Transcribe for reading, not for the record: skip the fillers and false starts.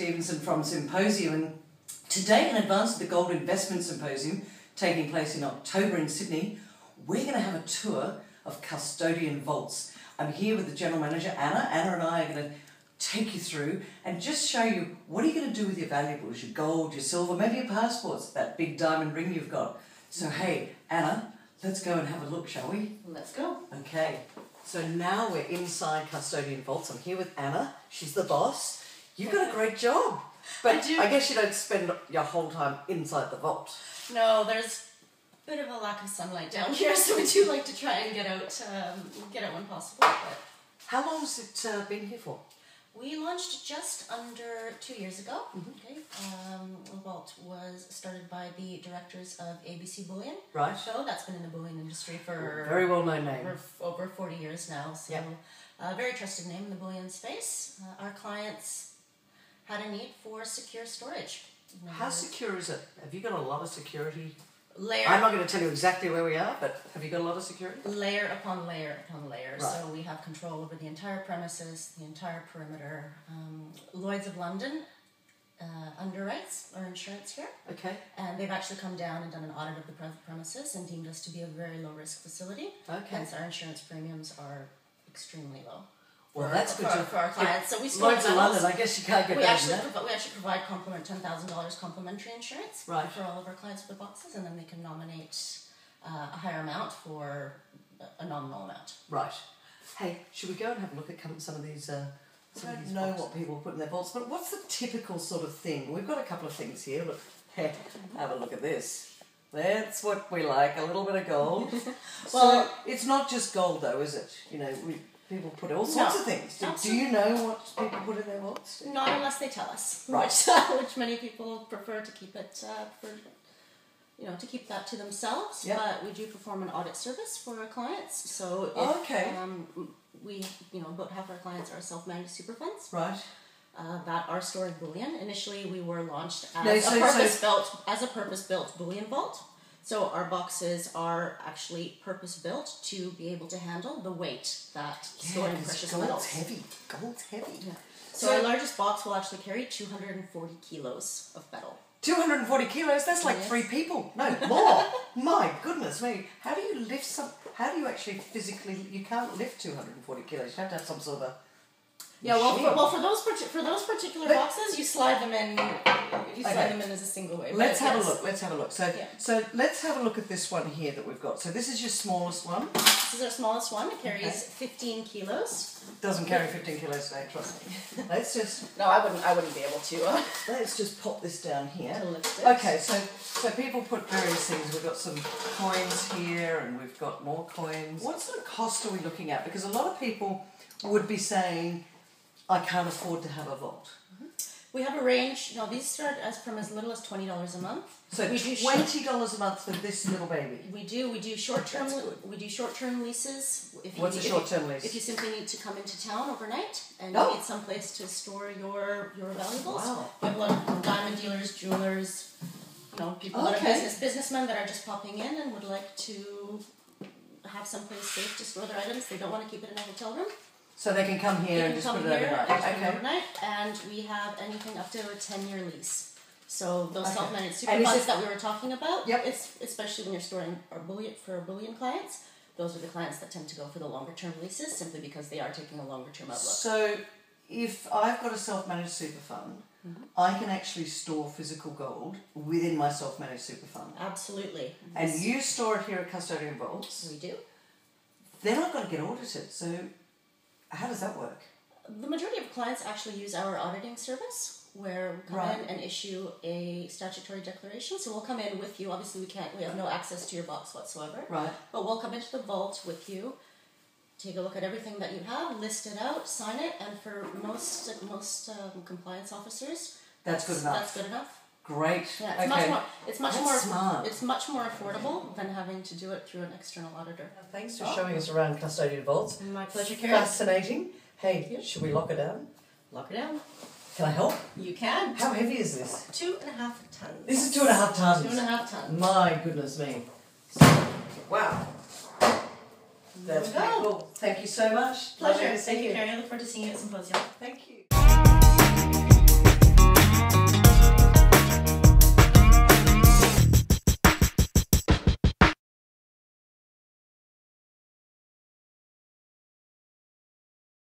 Stevenson from Symposium, and today, in advance of the Gold Investment Symposium taking place in October in Sydney, we're going to have a tour of custodian vaults. I'm here with the General Manager, Anna. Anna and I are going to take you through and just show you what are you going to do with your valuables, your gold, your silver, maybe your passports, that big diamond ring you've got. So hey, Anna, let's go and have a look, shall we? Let's go. Okay, so now we're inside custodian vaults. I'm here with Anna. She's the boss. You've got a great job. But I guess you don't spend your whole time inside the vault. No, there's a bit of a lack of sunlight down here, so we do like to try and get out when possible. But how long has it been here for? we launched just under 2 years ago. Okay, the vault was started by the directors of ABC Bullion. Right. So that's been in the bullion industry for very well known name. Over 40 years now. So a very trusted name in the bullion space. Our clients had a need for secure storage. How secure is it? Have you got a lot of security? Layer. I'm not going to tell you exactly where we are, but have you got a lot of security? Layer upon layer upon layer. Right. So we have control over the entire premises, the entire perimeter. Lloyd's of London underwrites our insurance here. Okay. And they've actually come down and done an audit of the premises and deemed us to be a very low risk facility. Okay. Hence our insurance premiums are extremely low. Well, that's good for our clients. So we score Lloyd's of London, I guess you can't get better than that. We actually provide $10,000 complimentary insurance for all of our clients with the boxes, and then they can nominate a higher amount for a nominal amount. Right. Hey, should we go and have a look at some of these? I don't know what people put in their vaults, but what's the typical sort of thing? We've got a couple of things here. Look, have a look at this. That's what we like, a little bit of gold. Well, so it's not just gold, though, is it? You know, people put all sorts of things. Do you know what people put in their vaults? Not unless they tell us. Right. Which many people prefer to keep it, to keep that to themselves. Yep. But we do perform an audit service for our clients. So about half our clients are self-managed super funds. Right. That are storing bullion. Initially, we were launched as a purpose-built bullion vault. So our boxes are actually purpose-built to be able to handle the weight that storing precious metals. Gold's heavy. Gold's heavy. Yeah. So our largest box will actually carry 240 kilos of metal. 240 kilos? That's like 3 people. No, more. My goodness me. How do you lift how do you actually physically, you can't lift 240 kilos. You have to have some sort of a for those particular boxes, you slide them in. You slide them in as a single way. Let's have a look. So let's have a look at this one here that we've got. So this is your smallest one. This is our smallest one. It carries 15 kilos. Doesn't carry 15 kilos today, trust me. Let's just. No, I wouldn't be able to. Let's just pop this down here. To lift it. Okay, so people put various things. We've got some coins here, and we've got more coins. What sort of cost are we looking at? Because a lot of people would be saying, I can't afford to have a vault. We have a range. No, these start from as little as $20 a month. So we do $20 a month for this little baby. We do short-term. We do short-term leases. What's a short-term lease? If you simply need to come into town overnight and you need some place to store your valuables. Wow. We have a lot of diamond dealers, jewelers, people that are businessmen that are just popping in and would like to have someplace safe to store their items. They don't want to keep it in a hotel room. So they can come here and just put it overnight. And we have anything up to a 10-year lease. So those self-managed super funds that we were talking about, especially when you're storing our bullion clients, those are the clients that tend to go for the longer-term leases simply because they are taking a longer-term outlook. So if I've got a self-managed super fund, I can actually store physical gold within my self-managed super fund. Absolutely. And you store it here at Custodian Vaults. We do. They're not going to get audited, so how does that work? The majority of clients actually use our auditing service, where we come in and issue a statutory declaration. So we'll come in with you. Obviously, we have no access to your box whatsoever. Right. But we'll come into the vault with you, take a look at everything that you have, list it out, sign it, and for most compliance officers, that's good enough. That's good enough. Great. Yeah, it's much more affordable than having to do it through an external auditor. Thanks for showing us around Custodian Vaults. My pleasure, Karen. Fascinating. Hey, should we lock it down? Lock it down. Can I help? You can. How heavy is this? 2.5 tons. This is 2.5 tons. 2.5 tons. My goodness me. Wow. That's pretty cool. Thank you so much. Pleasure. Thank you, Karen. I look forward to seeing you at Symposium. Thank you.